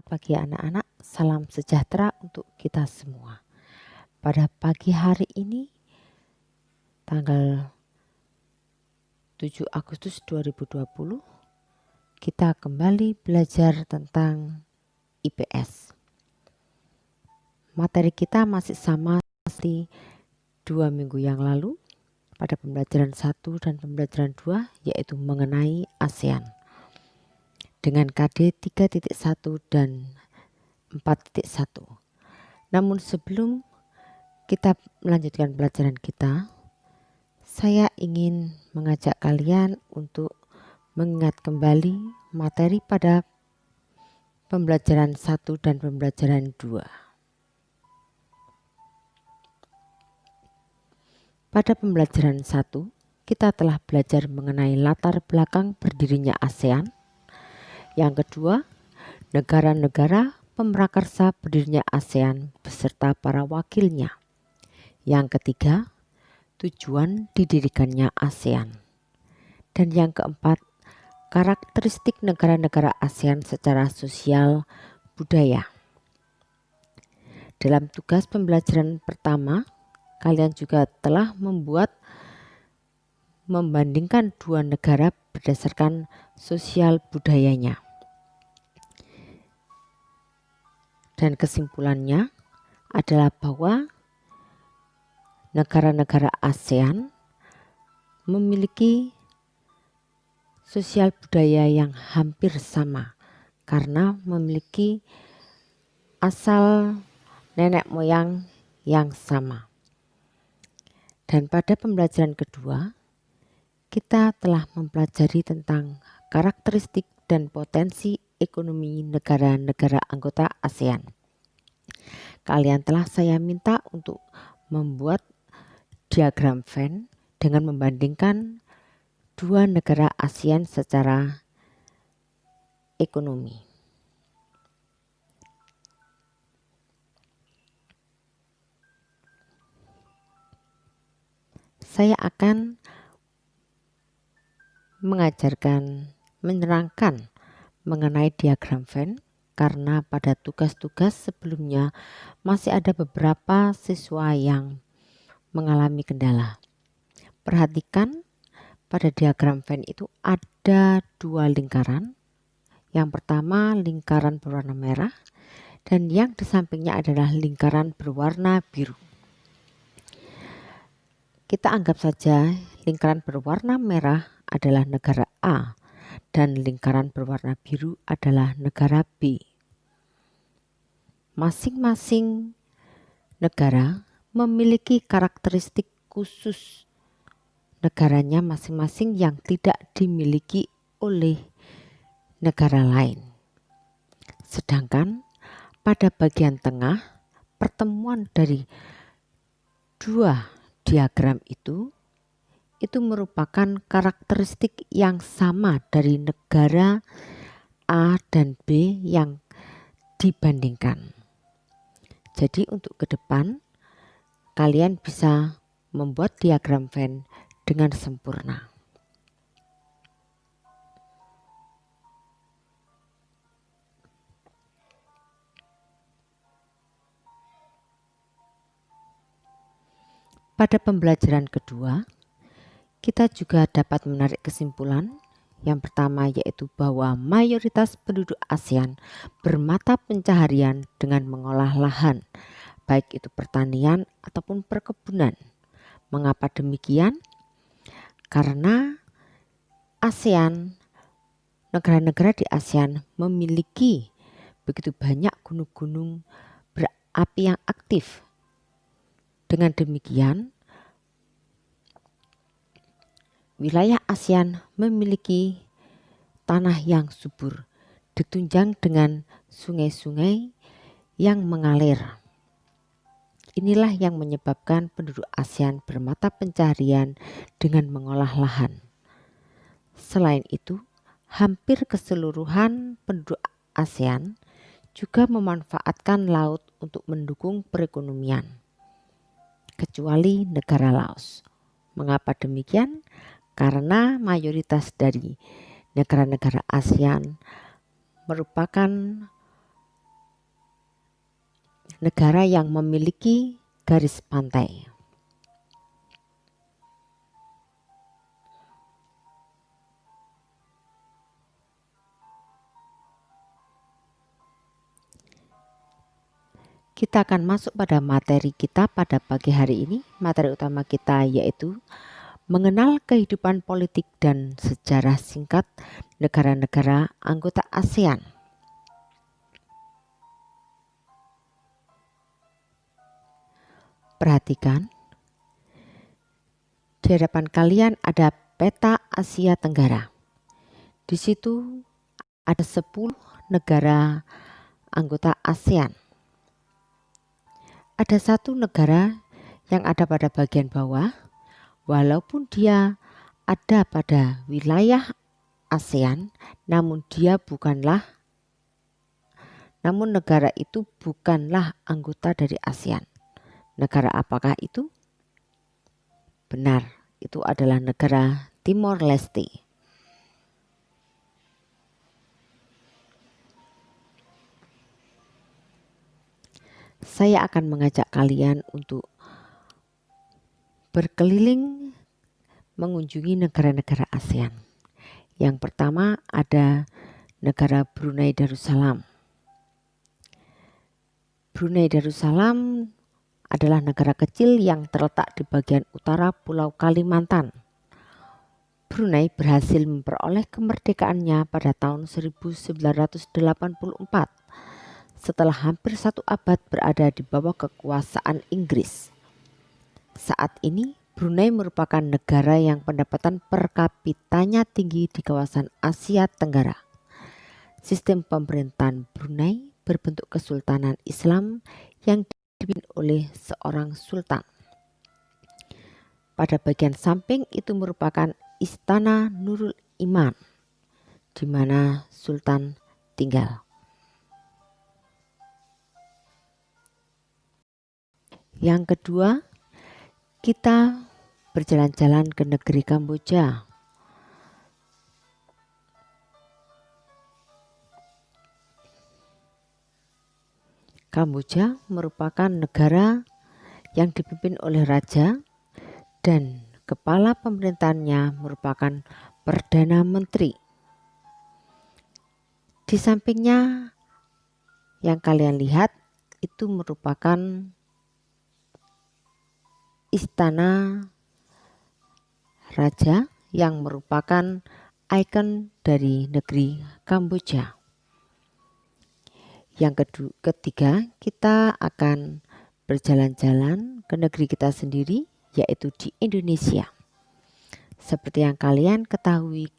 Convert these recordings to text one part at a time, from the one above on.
pagi anak-anak, salam sejahtera untuk kita semua. Pada pagi hari ini, tanggal 7 Agustus 2020, kita kembali belajar tentang IPS. Materi kita masih sama seperti 2 minggu yang lalu pada pembelajaran 1 dan pembelajaran 2, yaitu mengenai ASEAN. Dengan KD 3.1 dan 4.1. Namun sebelum kita melanjutkan pelajaran kita, saya ingin mengajak kalian untuk mengingat kembali materi pada pembelajaran 1 dan pembelajaran 2. Pada pembelajaran 1, kita telah belajar mengenai latar belakang berdirinya ASEAN. Yang kedua, negara-negara pemrakarsa berdirinya ASEAN beserta para wakilnya. Yang ketiga, tujuan didirikannya ASEAN. Dan yang keempat, karakteristik negara-negara ASEAN secara sosial budaya. Dalam tugas pembelajaran pertama, kalian juga telah membandingkan dua negara berdasarkan sosial budayanya. Dan kesimpulannya adalah bahwa negara-negara ASEAN memiliki sosial budaya yang hampir sama karena memiliki asal nenek moyang yang sama. Dan pada pembelajaran kedua, kita telah mempelajari tentang karakteristik dan potensi ekonomi negara-negara anggota ASEAN. Kalian telah saya minta untuk membuat diagram Venn dengan membandingkan dua negara ASEAN secara ekonomi. Saya akan menerangkan mengenai diagram Venn karena pada tugas-tugas sebelumnya masih ada beberapa siswa yang mengalami kendala. Perhatikan pada diagram Venn itu ada dua lingkaran. Yang pertama lingkaran berwarna merah dan yang di sampingnya adalah lingkaran berwarna biru. Kita anggap saja lingkaran berwarna merah adalah negara A dan lingkaran berwarna biru adalah negara B. Masing-masing negara memiliki karakteristik khusus negaranya masing-masing yang tidak dimiliki oleh negara lain. Sedangkan pada bagian tengah, pertemuan dari dua diagram itu merupakan karakteristik yang sama dari negara A dan B yang dibandingkan. Jadi untuk ke depan, kalian bisa membuat diagram Venn dengan sempurna. Pada pembelajaran kedua, kita juga dapat menarik kesimpulan. Yang pertama yaitu bahwa mayoritas penduduk ASEAN bermata pencaharian dengan mengolah lahan, baik itu pertanian ataupun perkebunan. Mengapa demikian? Karena ASEAN, negara-negara di ASEAN memiliki begitu banyak gunung-gunung berapi yang aktif. Dengan demikian, wilayah ASEAN memiliki tanah yang subur, ditunjang dengan sungai-sungai yang mengalir. Inilah yang menyebabkan penduduk ASEAN bermata pencaharian dengan mengolah lahan. Selain itu, hampir keseluruhan penduduk ASEAN juga memanfaatkan laut untuk mendukung perekonomian, kecuali negara Laos. Mengapa demikian? Karena mayoritas dari negara-negara ASEAN merupakan negara yang memiliki garis pantai. Kita akan masuk pada materi kita pada pagi hari ini. Materi utama kita yaitu mengenal kehidupan politik dan sejarah singkat negara-negara anggota ASEAN. Perhatikan, di hadapan kalian ada peta Asia Tenggara. Di situ ada 10 negara anggota ASEAN. Ada satu negara yang ada pada bagian bawah, walaupun dia ada pada wilayah ASEAN, namun negara itu bukanlah anggota dari ASEAN. Negara apakah itu? Benar, itu adalah negara Timor Leste. Saya akan mengajak kalian untuk berkeliling mengunjungi negara-negara ASEAN. Yang pertama ada negara Brunei Darussalam. Brunei Darussalam adalah negara kecil yang terletak di bagian utara Pulau Kalimantan. Brunei berhasil memperoleh kemerdekaannya pada tahun 1984 setelah hampir 1 abad berada di bawah kekuasaan Inggris. Saat ini Brunei merupakan negara yang pendapatan per kapitanya tinggi di kawasan Asia Tenggara. Sistem pemerintahan Brunei berbentuk kesultanan Islam yang dipimpin oleh seorang sultan. Pada bagian samping itu merupakan Istana Nurul Iman, di mana sultan tinggal. Yang kedua, kita berjalan-jalan ke negeri Kamboja. Kamboja merupakan negara yang dipimpin oleh raja dan kepala pemerintahannya merupakan Perdana Menteri. Di sampingnya yang kalian lihat itu merupakan istana raja yang merupakan ikon dari negeri Kamboja. Yang ketiga, kita akan berjalan-jalan ke negeri kita sendiri, yaitu di Indonesia. Seperti yang kalian ketahui,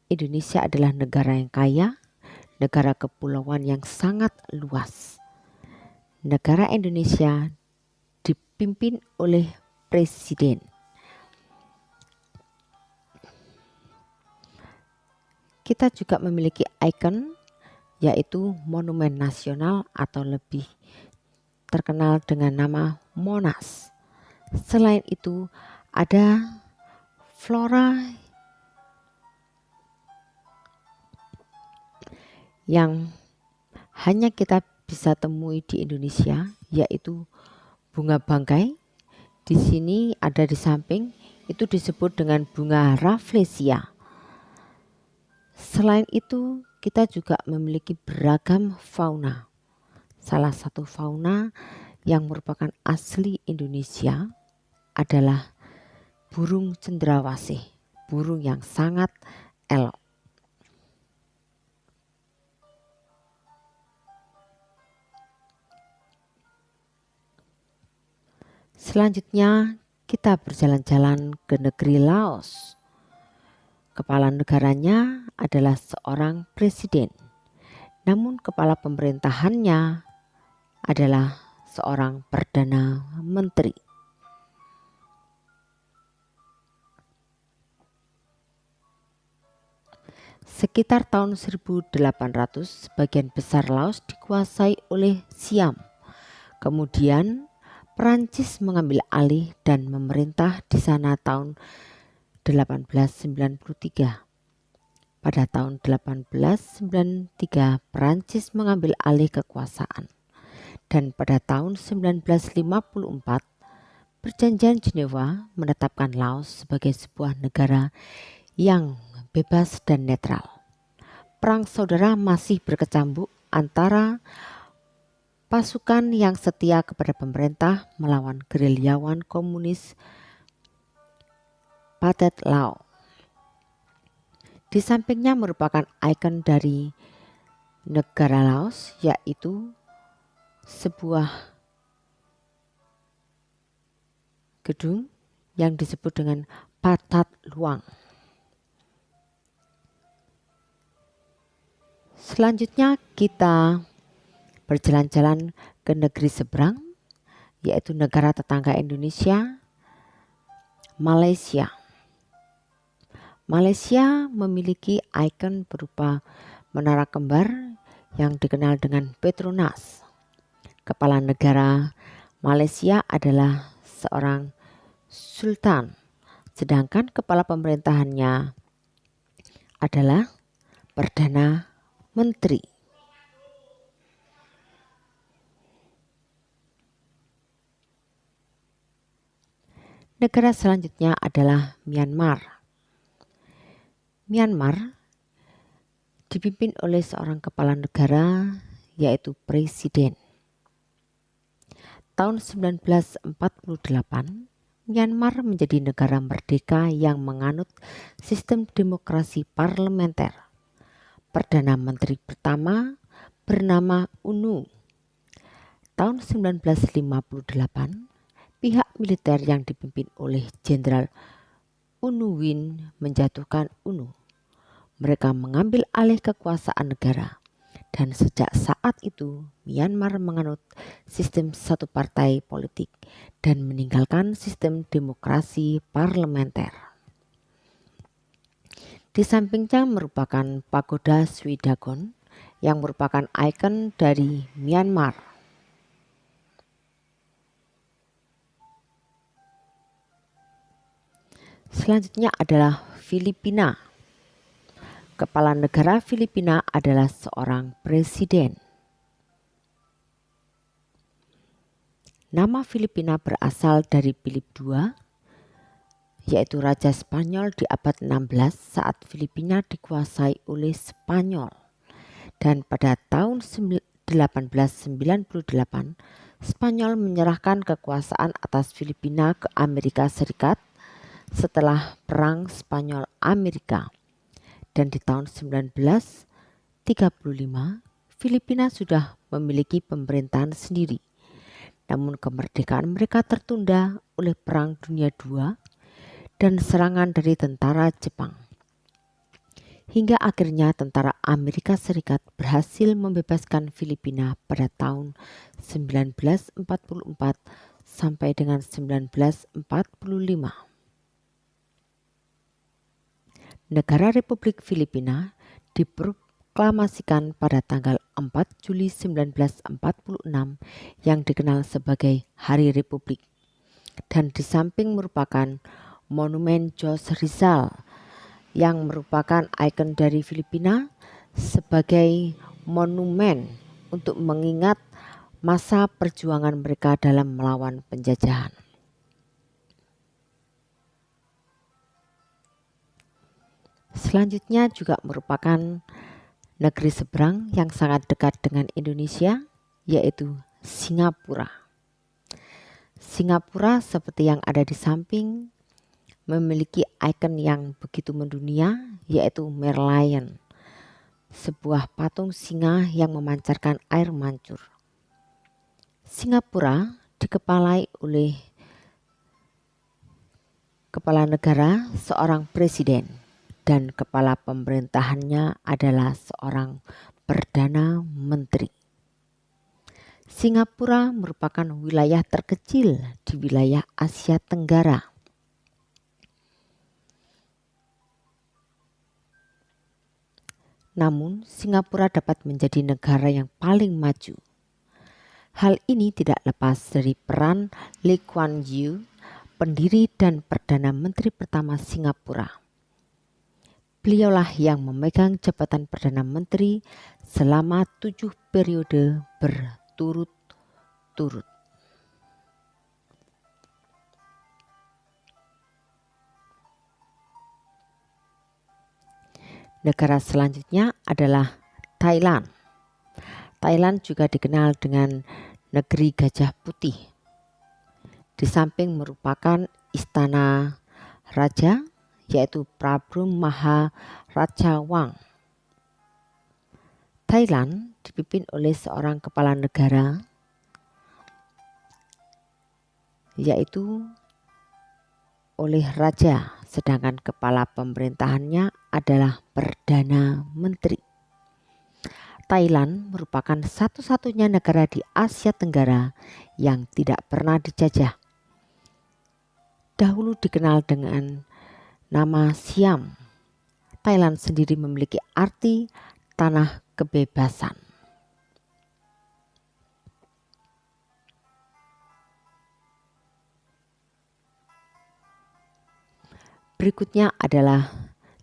Indonesia adalah negara yang kaya, negara kepulauan yang sangat luas. Negara Indonesia dipimpin oleh presiden. Kita juga memiliki ikon, yaitu Monumen Nasional atau lebih terkenal dengan nama Monas. Selain itu ada flora yang hanya kita bisa temui di Indonesia, yaitu bunga bangkai. Di sini ada di samping, itu disebut dengan bunga Rafflesia. Selain itu, kita juga memiliki beragam fauna. Salah satu fauna yang merupakan asli Indonesia adalah burung cendrawasih, burung yang sangat elok. Selanjutnya, kita berjalan-jalan ke negeri Laos. Kepala negaranya adalah seorang presiden, namun kepala pemerintahannya adalah seorang perdana menteri. Sekitar tahun 1800, sebagian besar Laos dikuasai oleh Siam. Kemudian Perancis mengambil alih dan memerintah di sana tahun 1893. Pada tahun 1893, Perancis mengambil alih kekuasaan. Dan pada tahun 1954, Perjanjian Jenewa menetapkan Laos sebagai sebuah negara yang bebas dan netral. Perang saudara masih berkecambuk antara pasukan yang setia kepada pemerintah melawan gerilyawan komunis Pathet Lao. Di sampingnya merupakan ikon dari negara Laos, yaitu sebuah gedung yang disebut dengan Pathat Luang. Selanjutnya kita berjalan-jalan ke negeri seberang, yaitu negara tetangga Indonesia, Malaysia. Malaysia memiliki ikon berupa menara kembar yang dikenal dengan Petronas. Kepala negara Malaysia adalah seorang sultan, sedangkan kepala pemerintahannya adalah Perdana Menteri. Negara selanjutnya adalah Myanmar. Myanmar dipimpin oleh seorang kepala negara, yaitu presiden. Tahun 1948, Myanmar menjadi negara merdeka yang menganut sistem demokrasi parlementer. Perdana Menteri pertama bernama UNU. Tahun 1958, pihak militer yang dipimpin oleh Jenderal U Win menjatuhkan UNU. Mereka mengambil alih kekuasaan negara. Dan sejak saat itu, Myanmar menganut sistem satu partai politik dan meninggalkan sistem demokrasi parlementer. Di sampingnya merupakan pagoda Sri Dagon yang merupakan ikon dari Myanmar. Selanjutnya adalah Filipina. Kepala negara Filipina adalah seorang presiden. Nama Filipina berasal dari Philip II, yaitu Raja Spanyol di abad 16 saat Filipina dikuasai oleh Spanyol. Dan pada tahun 1898, Spanyol menyerahkan kekuasaan atas Filipina ke Amerika Serikat setelah Perang Spanyol-Amerika. Dan di tahun 1935, Filipina sudah memiliki pemerintahan sendiri. Namun kemerdekaan mereka tertunda oleh Perang Dunia II dan serangan dari tentara Jepang. Hingga akhirnya tentara Amerika Serikat berhasil membebaskan Filipina pada tahun 1944 sampai dengan 1945. Negara Republik Filipina diproklamasikan pada tanggal 4 Juli 1946 yang dikenal sebagai Hari Republik. Dan di samping merupakan Monumen Jos Rizal yang merupakan ikon dari Filipina sebagai monumen untuk mengingat masa perjuangan mereka dalam melawan penjajahan. Selanjutnya juga merupakan negeri seberang yang sangat dekat dengan Indonesia, yaitu Singapura. Singapura seperti yang ada di samping memiliki ikon yang begitu mendunia, yaitu Merlion, sebuah patung singa yang memancarkan air mancur. Singapura dikepalai oleh kepala negara, seorang presiden. Dan kepala pemerintahannya adalah seorang Perdana Menteri. Singapura merupakan wilayah terkecil di wilayah Asia Tenggara. Namun, Singapura dapat menjadi negara yang paling maju. Hal ini tidak lepas dari peran Lee Kuan Yew, pendiri dan Perdana Menteri pertama Singapura. Beliaulah yang memegang jabatan Perdana Menteri selama 7 periode berturut-turut. berturut-turut. Negara selanjutnya adalah Thailand. Thailand juga dikenal dengan negeri gajah putih. Di samping merupakan istana raja, yaitu Prabu Maharajawang. Thailand dipimpin oleh seorang kepala negara, yaitu oleh raja, sedangkan kepala pemerintahannya adalah Perdana Menteri. Thailand merupakan satu-satunya negara di Asia Tenggara yang tidak pernah dijajah. Dahulu dikenal dengan nama Siam. Thailand sendiri memiliki arti tanah kebebasan. Berikutnya adalah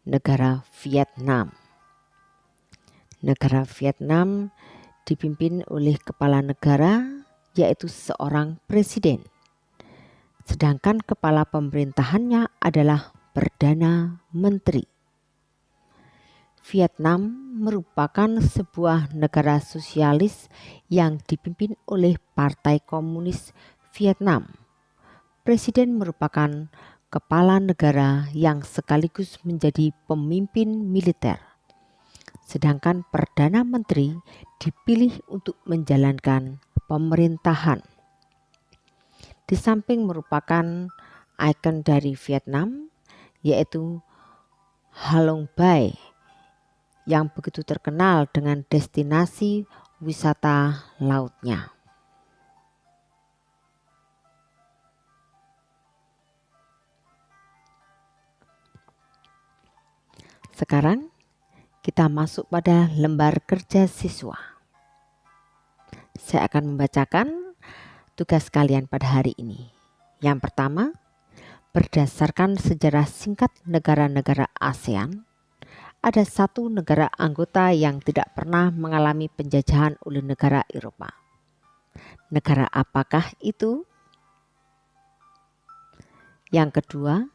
negara Vietnam. Negara Vietnam dipimpin oleh kepala negara, yaitu seorang presiden. Sedangkan kepala pemerintahannya adalah Perdana Menteri. Vietnam merupakan sebuah negara sosialis yang dipimpin oleh Partai Komunis Vietnam. Presiden merupakan kepala negara yang sekaligus menjadi pemimpin militer. Sedangkan Perdana Menteri dipilih untuk menjalankan pemerintahan. Di samping merupakan ikon dari Vietnam, yaitu Halong Bay, yang begitu terkenal dengan destinasi wisata lautnya. Sekarang kita masuk pada lembar kerja siswa. Saya akan membacakan tugas kalian pada hari ini. Yang pertama, berdasarkan sejarah singkat negara-negara ASEAN, ada satu negara anggota yang tidak pernah mengalami penjajahan oleh negara Eropa. Negara apakah itu? Yang kedua,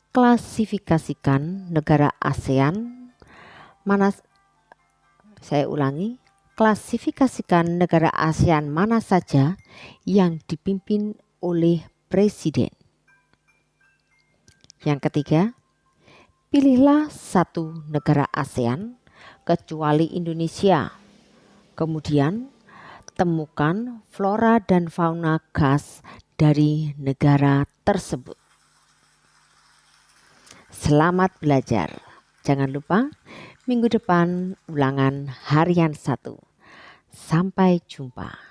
klasifikasikan negara ASEAN klasifikasikan negara ASEAN mana saja yang dipimpin oleh presiden. Yang ketiga, pilihlah satu negara ASEAN kecuali Indonesia. Kemudian, temukan flora dan fauna khas dari negara tersebut. Selamat belajar. Jangan lupa minggu depan ulangan harian 1. Sampai jumpa.